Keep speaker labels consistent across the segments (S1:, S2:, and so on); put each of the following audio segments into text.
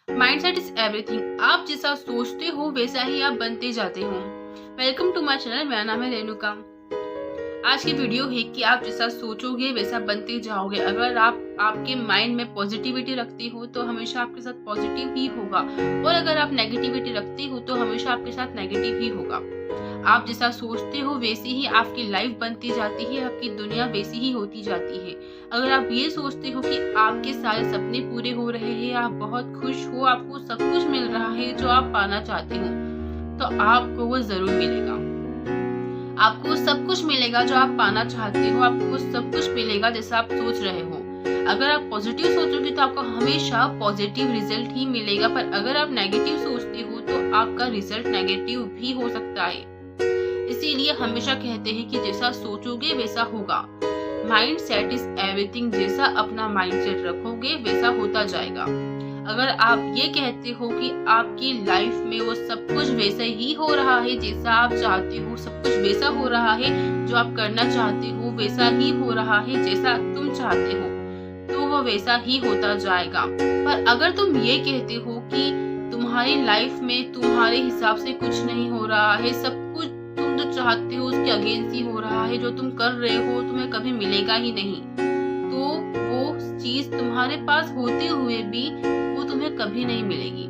S1: Mindset is everything. आप जैसा सोचते हो वैसा ही आप बनते जाते हो। वेलकम टू माय चैनल, मेरा नाम है रेणुका। आज की वीडियो है कि आप जैसा सोचोगे वैसा बनते जाओगे। अगर आप आपके माइंड में पॉजिटिविटी रखते हो तो हमेशा आपके साथ पॉजिटिव ही होगा, और अगर आप नेगेटिविटी रखते हो तो हमेशा आपके साथ नेगेटिव ही होगा। आप जैसा सोचते हो वैसे ही आपकी लाइफ बनती जाती है, आपकी दुनिया वैसी ही होती जाती है। अगर आप ये सोचते हो कि आपके सारे सपने पूरे हो रहे हैं, आप बहुत खुश हो, आपको सब कुछ मिल रहा है जो आप पाना चाहते हो, तो आपको वो जरूर मिलेगा। आपको सब कुछ मिलेगा जो आप पाना चाहते हो, आपको सब कुछ मिलेगा जैसा आप सोच रहे हो। अगर आप पॉजिटिव सोचोगे तो आपको हमेशा पॉजिटिव रिजल्ट ही मिलेगा, पर अगर आप नेगेटिव सोचते हो तो आपका रिजल्ट नेगेटिव भी हो सकता है। इसीलिए हमेशा कहते हैं कि जैसा सोचोगे वैसा होगा। Mind set is everything. जैसा अपना माइंड सेट रखोगे वैसा होता जाएगा। अगर आप ये कहते हो कि आपकी लाइफ में वो सब कुछ वैसा ही हो रहा है जैसा आप चाहते हो, सब कुछ वैसा हो रहा है जो आप करना चाहते हो, वैसा ही हो रहा है जैसा तुम चाहते हो, तो वो वैसा ही होता जाएगा। पर अगर तुम ये कहते हो कि तुम्हारी लाइफ में तुम्हारे हिसाब से कुछ नहीं हो रहा है, सब कुछ तुम जो चाहते हो उसके अगेंस्ट ही हो रहा है, जो तुम कर रहे हो तुम्हें कभी मिलेगा ही नहीं, तो वो चीज तुम्हारे पास होते हुए भी वो तुम्हें कभी नहीं मिलेगी,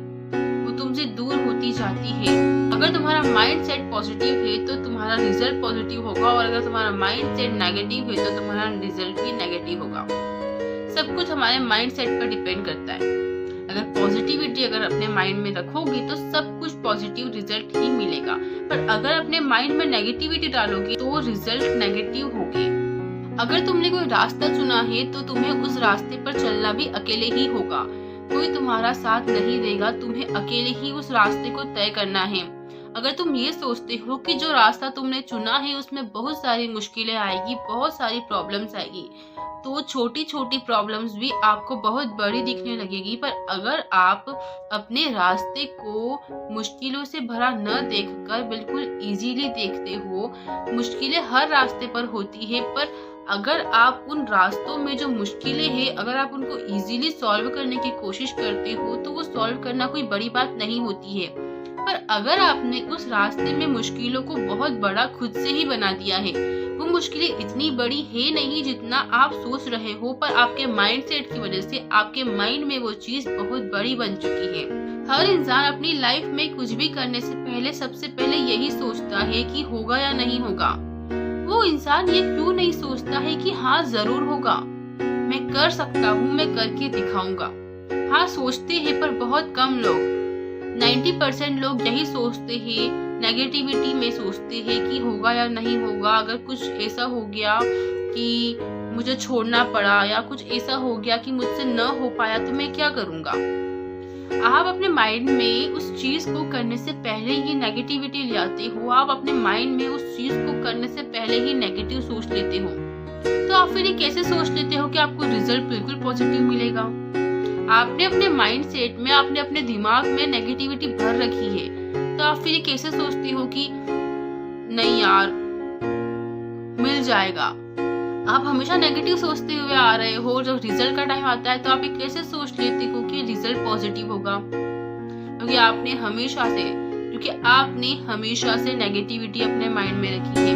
S1: वो तुमसे दूर होती जाती है। अगर तुम्हारा माइंड सेट पॉजिटिव है तो तुम्हारा रिजल्ट पॉजिटिव होगा, और अगर तुम्हारा माइंड सेट नेगेटिव है तो तुम्हारा रिजल्ट भी नेगेटिव होगा। सब कुछ हमारे माइंड सेट पर डिपेंड करता है। अगर पॉजिटिविटी अगर अपने माइंड में रखोगे तो सब कुछ पॉजिटिव रिजल्ट ही मिलेगा, पर अगर अपने माइंड में नेगेटिविटी डालोगे तो रिजल्ट नेगेटिव होंगे। अगर तुमने कोई रास्ता चुना है तो तुम्हें उस रास्ते पर चलना भी अकेले ही होगा। कोई तुम्हारा साथ नहीं देगा, तुम्हें अकेले ही उस रास्ते को तय करना है। अगर तुम ये सोचते हो कि जो रास्ता तुमने चुना है उसमें बहुत सारी मुश्किलें आएगी, बहुत सारी प्रॉब्लम्स आएगी, तो छोटी छोटी प्रॉब्लम्स भी आपको बहुत बड़ी दिखने लगेगी। पर अगर आप अपने रास्ते को मुश्किलों से भरा न देखकर बिल्कुल इजीली देखते हो, मुश्किलें हर रास्ते पर होती है, पर अगर आप उन रास्तों में जो मुश्किलें हैं अगर आप उनको इजीली सॉल्व करने की कोशिश करते हो तो वो सॉल्व करना कोई बड़ी बात नहीं होती है। पर अगर आपने उस रास्ते में मुश्किलों को बहुत बड़ा खुद से ही बना दिया है, वो मुश्किलें इतनी बड़ी है नहीं जितना आप सोच रहे हो, पर आपके माइंडसेट की वजह से आपके माइंड में वो चीज बहुत बड़ी बन चुकी है। हर इंसान अपनी लाइफ में कुछ भी करने से पहले सबसे पहले यही सोचता है कि होगा या नहीं होगा। वो इंसान ये क्यों नहीं सोचता है कि हाँ जरूर होगा, मैं कर सकता हूँ, मैं करके दिखाऊंगा। हाँ सोचते हैं, पर बहुत कम लोग, 90% लोग यही सोचते हैं, नेगेटिविटी में सोचते हैं कि होगा या नहीं होगा। अगर कुछ ऐसा हो गया कि मुझे छोड़ना पड़ा, या कुछ ऐसा हो गया कि मुझसे न हो पाया, तो मैं क्या करूंगा। आप अपने माइंड में उस चीज को करने से पहले ही नेगेटिविटी ले आते हो। आप अपने माइंड में उस चीज को करने से पहले ही नेगेटिव सोच लेते हो, तो आप फिर ये कैसे सोच लेते हो कि आपको रिजल्ट बिल्कुल पॉजिटिव मिलेगा। आपने अपने माइंड सेट में, आपने अपने दिमाग में नेगेटिविटी भर रखी है, तो आप फिर ये कैसे सोचते हो कि नहीं यार मिल जाएगा। आप हमेशा नेगेटिव सोचते हुए आ रहे हो, जब रिजल्ट का टाइम आता है तो आप ये कैसे सोच लेते हो कि रिजल्ट पॉजिटिव होगा। क्योंकि आपने हमेशा से नेगेटिविटी अपने माइंड में रखी है,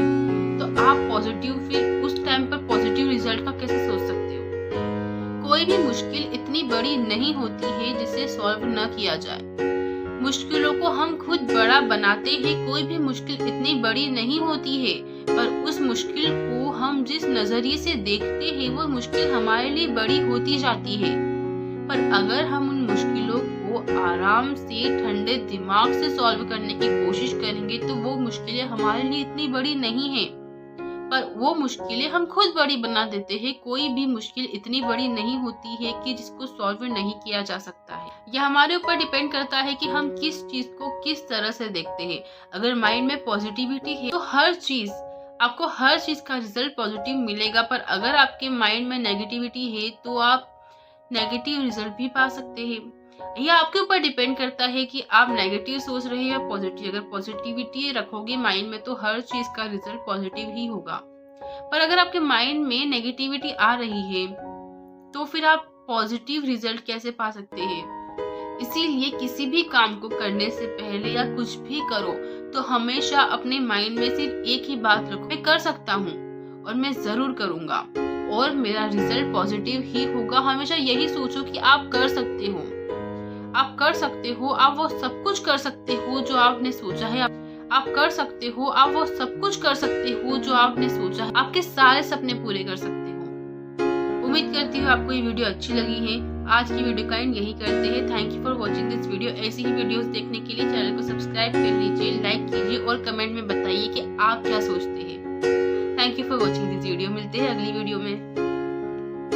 S1: तो आप पॉजिटिव फिर उस टाइम पर पॉजिटिव रिजल्ट का कैसे सोच सकते हो। कोई भी मुश्किल इतनी बड़ी नहीं होती है जिसे सॉल्व न किया जाए। मुश्किलों को हम खुद बड़ा बनाते हैं। कोई भी मुश्किल इतनी बड़ी नहीं होती है, पर उस मुश्किल को हम जिस नजरिए से देखते हैं वो मुश्किल हमारे लिए बड़ी होती जाती है। पर अगर हम उन मुश्किलों को आराम से ठंडे दिमाग से सॉल्व करने की कोशिश करेंगे तो वो मुश्किलें हमारे लिए इतनी बड़ी नहीं है, पर वो मुश्किलें हम खुद बड़ी बना देते हैं। कोई भी मुश्किल इतनी बड़ी नहीं होती है कि जिसको सॉल्व नहीं किया जा सकता है। यह हमारे ऊपर डिपेंड करता है कि हम किस चीज को किस तरह से देखते हैं। अगर माइंड में पॉजिटिविटी है तो आपको हर चीज का रिजल्ट पॉजिटिव मिलेगा, पर अगर आपके माइंड में नेगेटिविटी है तो आप नेगेटिव रिजल्ट भी पा सकते हैं। यह आपके ऊपर डिपेंड करता है कि आप नेगेटिव सोच रहे हैं या पॉजिटिव। अगर पॉजिटिविटी रखोगे माइंड में तो हर चीज का रिजल्ट पॉजिटिव ही होगा, पर अगर आपके माइंड में नेगेटिविटी आ रही है तो फिर आप पॉजिटिव रिजल्ट कैसे पा सकते हैं। इसीलिए किसी भी काम को करने से पहले या कुछ भी करो तो हमेशा अपने माइंड में सिर्फ एक ही बात रखो, मैं कर सकता हूँ और मैं जरूर करूँगा और मेरा रिजल्ट पॉजिटिव ही होगा। हमेशा यही सोचो कि आप कर सकते हो, आप कर सकते हो, आप वो सब कुछ कर सकते हो जो आपने सोचा है। आप कर सकते हो, आप वो सब कुछ कर सकते हो जो आपने सोचा है। आपके सारे सपने पूरे कर सकते हो। उम्मीद करती हूँ आपको ये वीडियो अच्छी लगी है। आज की वीडियो का एंड यही करते हैं। Thank you for watching this video. ऐसी ही वीडियोस देखने के लिए चैनल को सब्सक्राइब कर लीजिए, लाइक कीजिए और कमेंट में बताइए कि आप क्या सोचते हैं। Thank you for watching this video. मिलते हैं अगली वीडियो में।